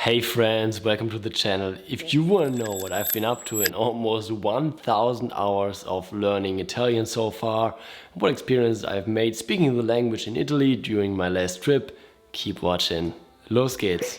Hey friends, welcome to the channel. If you want to know what I've been up to in almost 1000 hours of learning Italian so far, what experience I've made speaking the language in Italy during my last trip, keep watching. Los geht's!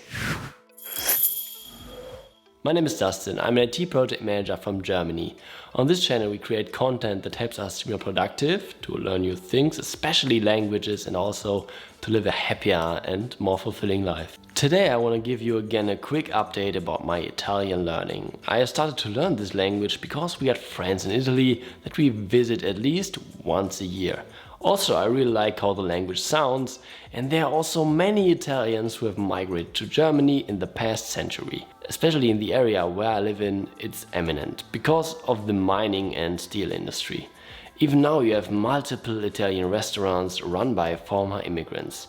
My name is Dustin, I'm an IT project manager from Germany. On this channel we create content that helps us to be more productive, to learn new things, especially languages, and also to live a happier and more fulfilling life. Today I want to give you again a quick update about my Italian learning. I have started to learn this language because we got friends in Italy that we visit at least once a year. Also, I really like how the language sounds, and there are also many Italians who have migrated to Germany in the past century. Especially in the area where I live in, it's eminent, because of the mining and steel industry. Even now you have multiple Italian restaurants run by former immigrants.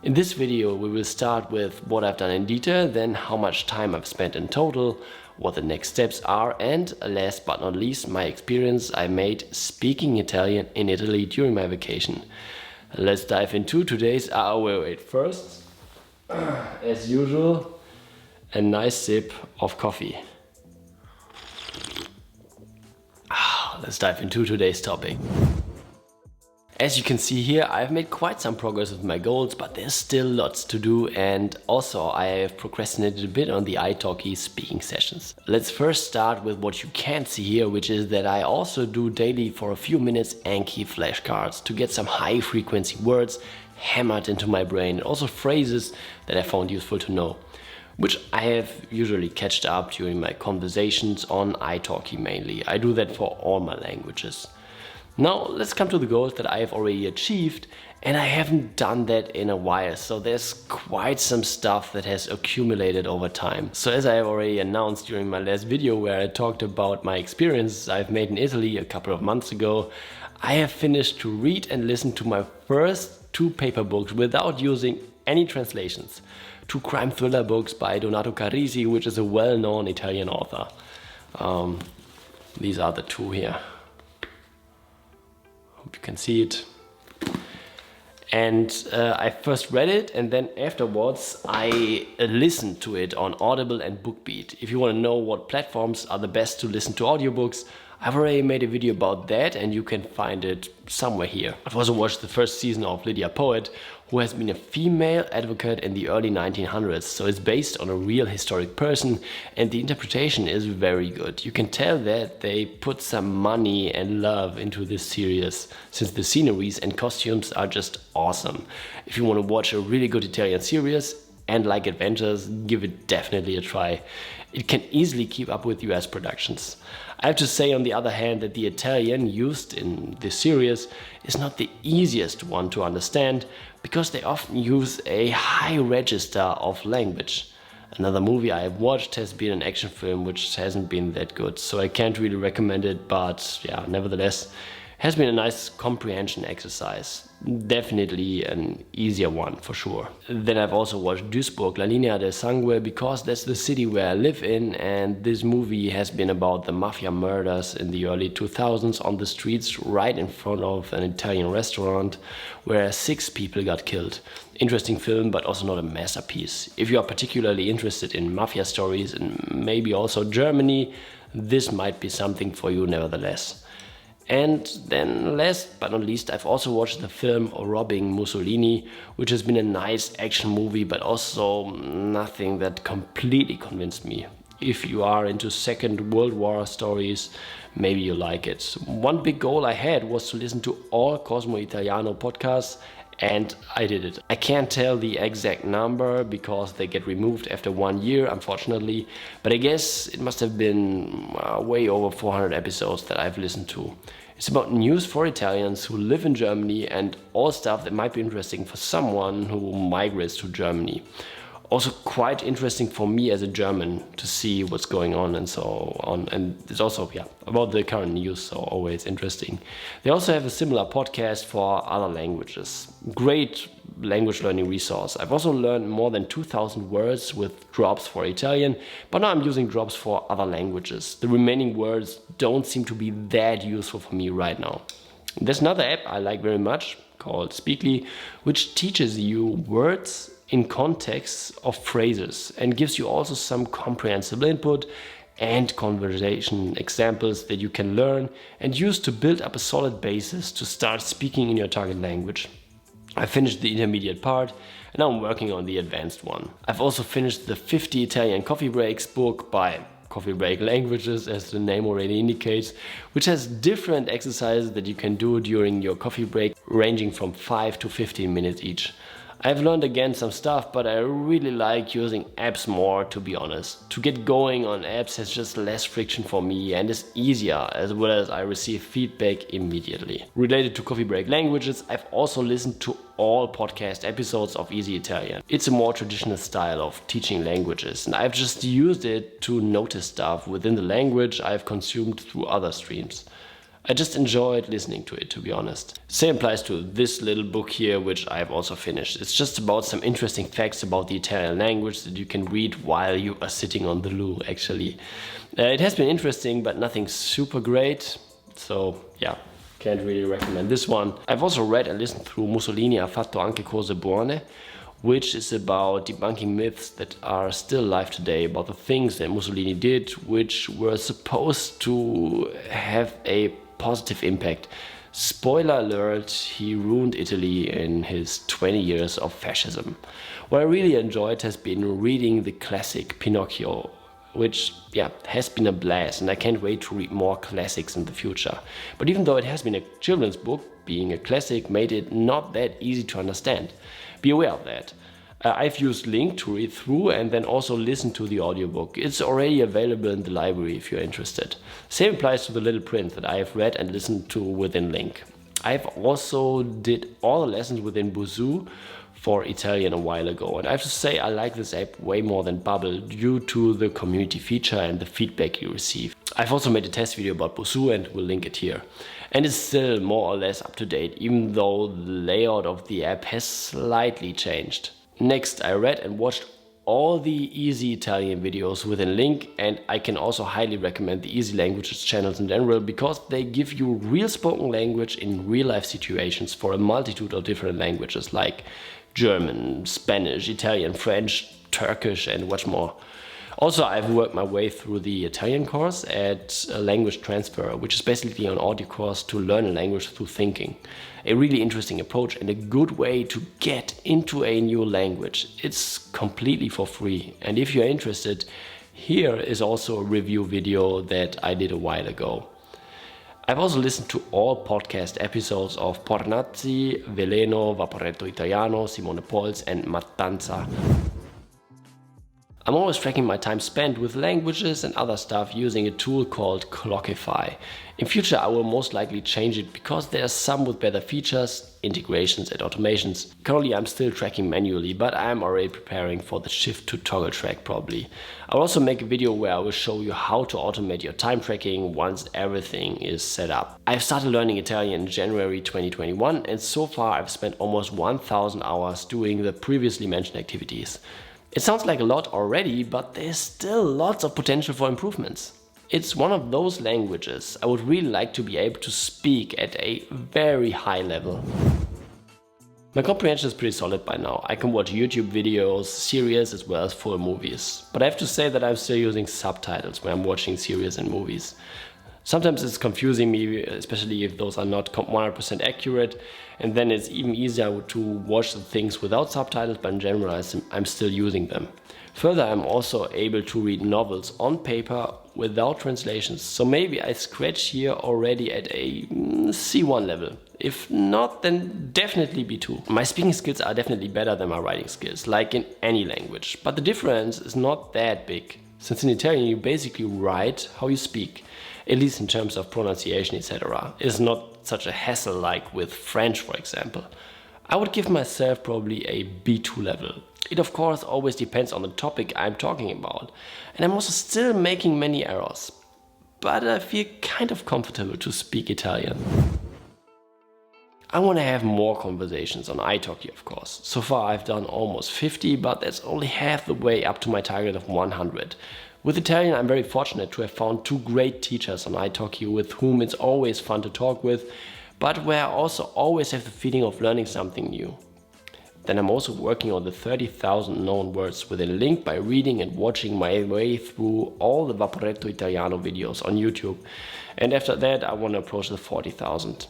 In this video we will start with what I've done in detail, then how much time I've spent in total, what the next steps are, and last but not least my experience I made speaking Italian in Italy during my vacation. Let's dive into today's first, as usual, a nice sip of coffee. Let's dive into today's topic. As you can see here, I've made quite some progress with my goals, but there's still lots to do, and also I have procrastinated a bit on the italki speaking sessions. Let's first start with what you can't see here, which is that I also do daily for a few minutes Anki flashcards to get some high frequency words hammered into my brain, and also phrases that I found useful to know, which I have usually catched up during my conversations on italki mainly. I do that for all my languages. Now let's come to the goals that I have already achieved, and I haven't done that in a while, so there's quite some stuff that has accumulated over time. So as I have already announced during my last video where I talked about my experiences I've made in Italy a couple of months ago, I have finished to read and listen to my first 2 paper books without using any translations. 2 crime thriller books by Donato Carrisi, which is a well-known Italian author. These are the 2 here. Hope you can see it. And I first read it, and then afterwards I listened to it on Audible and BookBeat. If you want to know what platforms are the best to listen to audiobooks, I've already made a video about that, and you can find it somewhere here. I've also watched the first season of Lidia Poët, who has been a female advocate in the early 1900s, so it's based on a real historic person, and the interpretation is very good. You can tell that they put some money and love into this series, since the sceneries and costumes are just awesome. If you want to watch a really good Italian series and like adventures, give it definitely a try. It can easily keep up with US productions. I have to say on the other hand that the Italian used in this series is not the easiest one to understand, because they often use a high register of language. Another movie I have watched has been an action film which hasn't been that good, so I can't really recommend it, but yeah, nevertheless, has been a nice comprehension exercise. Definitely an easier one for sure. Then I've also watched Duisburg, La Linea del Sangue, because that's the city where I live in, and this movie has been about the mafia murders in the early 2000s on the streets right in front of an Italian restaurant where 6 people got killed. Interesting film, but also not a masterpiece. If you are particularly interested in mafia stories and maybe also Germany, this might be something for you nevertheless. And then last but not least, I've also watched the film Robbing Mussolini, which has been a nice action movie, but also nothing that completely convinced me. If you are into Second World War stories, maybe you like it. One big goal I had was to listen to all Cosmo Italiano podcasts, and I did it. I can't tell the exact number because they get removed after 1 year, unfortunately, but I guess it must have been way over 400 episodes that I've listened to. It's about news for Italians who live in Germany and all stuff that might be interesting for someone who migrates to Germany. Also quite interesting for me as a German to see what's going on and so on. And it's also, about the current news, so always interesting. They also have a similar podcast for other languages. Great language learning resource. I've also learned more than 2,000 words with drops for Italian, but now I'm using drops for other languages. The remaining words don't seem to be that useful for me right now. There's another app I like very much called Speakly, which teaches you words in context of phrases and gives you also some comprehensible input and conversation examples that you can learn and use to build up a solid basis to start speaking in your target language. I finished the intermediate part and now I'm working on the advanced one. I've also finished the 50 Italian coffee breaks book by Coffee Break Languages, as the name already indicates, which has different exercises that you can do during your coffee break, ranging from 5 to 15 minutes each. I've learned again some stuff, but I really like using apps more, to be honest. To get going on apps has just less friction for me and is easier, as well as I receive feedback immediately. Related to Coffee Break Languages, I've also listened to all podcast episodes of Easy Italian. It's a more traditional style of teaching languages, and I've just used it to notice stuff within the language I've consumed through other streams. I just enjoyed listening to it, to be honest. Same applies to this little book here, which I've also finished. It's just about some interesting facts about the Italian language that you can read while you are sitting on the loo, actually. It has been interesting, but nothing super great. So yeah, can't really recommend this one. I've also read and listened through Mussolini, fatto, anche, cose, buone, which is about debunking myths that are still alive today about the things that Mussolini did, which were supposed to have a positive impact. Spoiler alert, he ruined Italy in his 20 years of fascism. What I really enjoyed has been reading the classic Pinocchio, which has been a blast, and I can't wait to read more classics in the future. But even though it has been a children's book, being a classic made it not that easy to understand. Be aware of that. I've used LingQ to read through and then also listen to the audiobook. It's already available in the library if you're interested. Same applies to The Little Prince that I have read and listened to within LingQ. I've also did all the lessons within Busuu for Italian a while ago, and I have to say I like this app way more than Bubble due to the community feature and the feedback you receive. I've also made a test video about Busuu and will link it here. And it's still more or less up to date, even though the layout of the app has slightly changed. Next, I read and watched all the Easy Italian videos within LingQ, and I can also highly recommend the Easy Languages channels in general because they give you real spoken language in real life situations for a multitude of different languages like German, Spanish, Italian, French, Turkish and much more. Also, I've worked my way through the Italian course at Languagetransfer, which is basically an audio course to learn a language through thinking. A really interesting approach and a good way to get into a new language. It's completely for free. And if you're interested, here is also a review video that I did a while ago. I've also listened to all podcast episodes of Pornazzi, Veleno, Vaporetto Italiano, Simone Pols and Mattanza. I'm always tracking my time spent with languages and other stuff using a tool called Clockify. In future I will most likely change it because there are some with better features, integrations and automations. Currently I'm still tracking manually, but I'm already preparing for the shift to Toggltrack probably. I'll also make a video where I will show you how to automate your time tracking once everything is set up. I've started learning Italian in January 2021 and so far I've spent almost 1000 hours doing the previously mentioned activities. It sounds like a lot already, but there's still lots of potential for improvements. It's one of those languages I would really like to be able to speak at a very high level. My comprehension is pretty solid by now. I can watch YouTube videos, series as well as full movies. But I have to say that I'm still using subtitles when I'm watching series and movies. Sometimes it's confusing me, especially if those are not 100% accurate, and then it's even easier to watch the things without subtitles, but in general I'm still using them. Further, I'm also able to read novels on paper without translations, so maybe I scratch here already at a C1 level. If not, then definitely B2. My speaking skills are definitely better than my writing skills, like in any language, but the difference is not that big, since in Italian you basically write how you speak. At least in terms of pronunciation, etc. It's not such a hassle like with French, for example. I would give myself probably a B2 level. It of course always depends on the topic I'm talking about. And I'm also still making many errors. But I feel kind of comfortable to speak Italian. I want to have more conversations on italki, of course. So far I've done almost 50, but that's only half the way up to my target of 100. With Italian, I'm very fortunate to have found two great teachers on italki with whom it's always fun to talk with, but where I also always have the feeling of learning something new. Then I'm also working on the 30,000 known words within LingQ by reading and watching my way through all the Vaporetto Italiano videos on YouTube. And after that I want to approach the 40,000.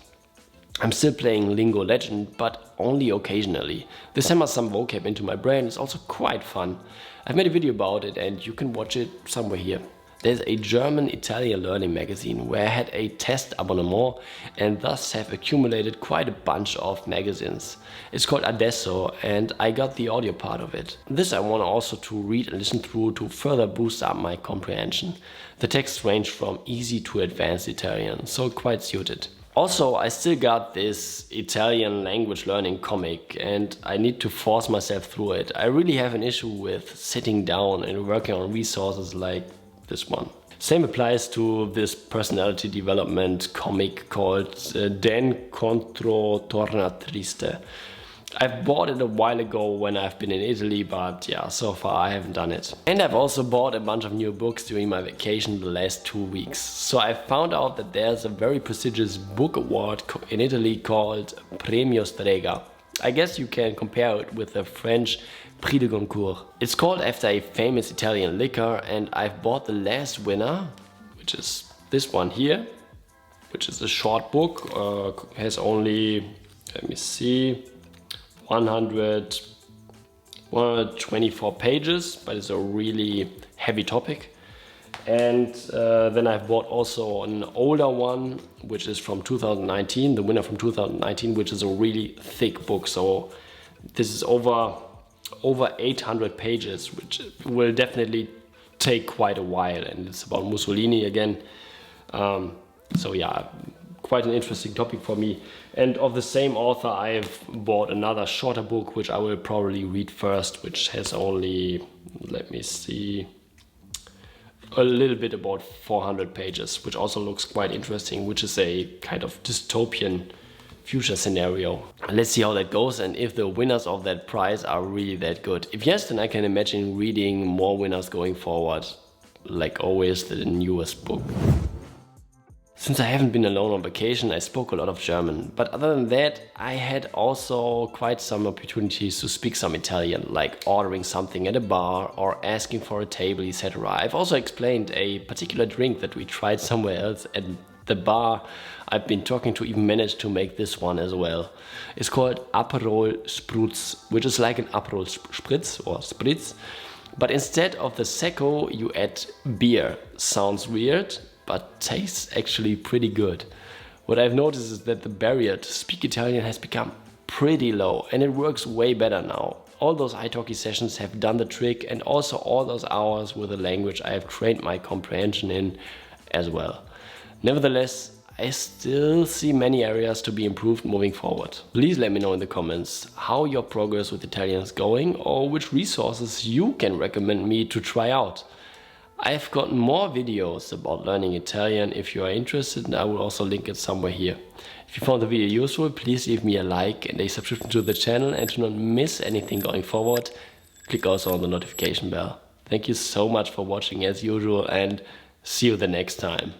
I'm still playing Lingo Legend, but only occasionally. This hammers some vocab into my brain. It's also quite fun. I've made a video about it and you can watch it somewhere here. There's a German Italian learning magazine where I had a test abonnement and thus have accumulated quite a bunch of magazines. It's called Adesso and I got the audio part of it. This I want also to read and listen through to further boost up my comprehension. The texts range from easy to advanced Italian, so quite suited. Also, I still got this Italian language learning comic and I need to force myself through it. I really have an issue with sitting down and working on resources like this one. Same applies to this personality development comic called Contro Tornatriste. I've bought it a while ago when I've been in Italy, but yeah, so far I haven't done it. And I've also bought a bunch of new books during my vacation the last 2 weeks. So I found out that there's a very prestigious book award in Italy called Premio Strega. I guess you can compare it with the French Prix de Goncourt. It's called after a famous Italian liquor and I've bought the last winner, which is this one here, which is a short book, has only, let me see, 124 pages, but it's a really heavy topic. And then I've bought also an older one, which is from 2019, the winner from 2019, which is a really thick book. So this is over 800 pages, which will definitely take quite a while. And it's about Mussolini again. So yeah, quite an interesting topic for me. And of the same author, I've bought another shorter book, which I will probably read first, which has only, let me see, a little bit about 400 pages, which also looks quite interesting, which is a kind of dystopian future scenario. Let's see how that goes and if the winners of that prize are really that good. If yes, then I can imagine reading more winners going forward, like always the newest book. Since I haven't been alone on vacation, I spoke a lot of German, but other than that, I had also quite some opportunities to speak some Italian, like ordering something at a bar or asking for a table, etc. I've also explained a particular drink that we tried somewhere else at the bar I've been talking to even managed to make this one as well. It's called Aperol Spritz, which is like an Aperol Spritz or Spritz, but instead of the secco you add beer. Sounds weird, but tastes actually pretty good. What I've noticed is that the barrier to speak Italian has become pretty low and it works way better now. All those italki sessions have done the trick and also all those hours with the language I have trained my comprehension in as well. Nevertheless, I still see many areas to be improved moving forward. Please let me know in the comments how your progress with Italian is going or which resources you can recommend me to try out. I've got more videos about learning Italian if you are interested, and I will also link it somewhere here. If you found the video useful, please leave me a like and a subscription to the channel, and to not miss anything going forward, click also on the notification bell. Thank you so much for watching as usual and see you the next time.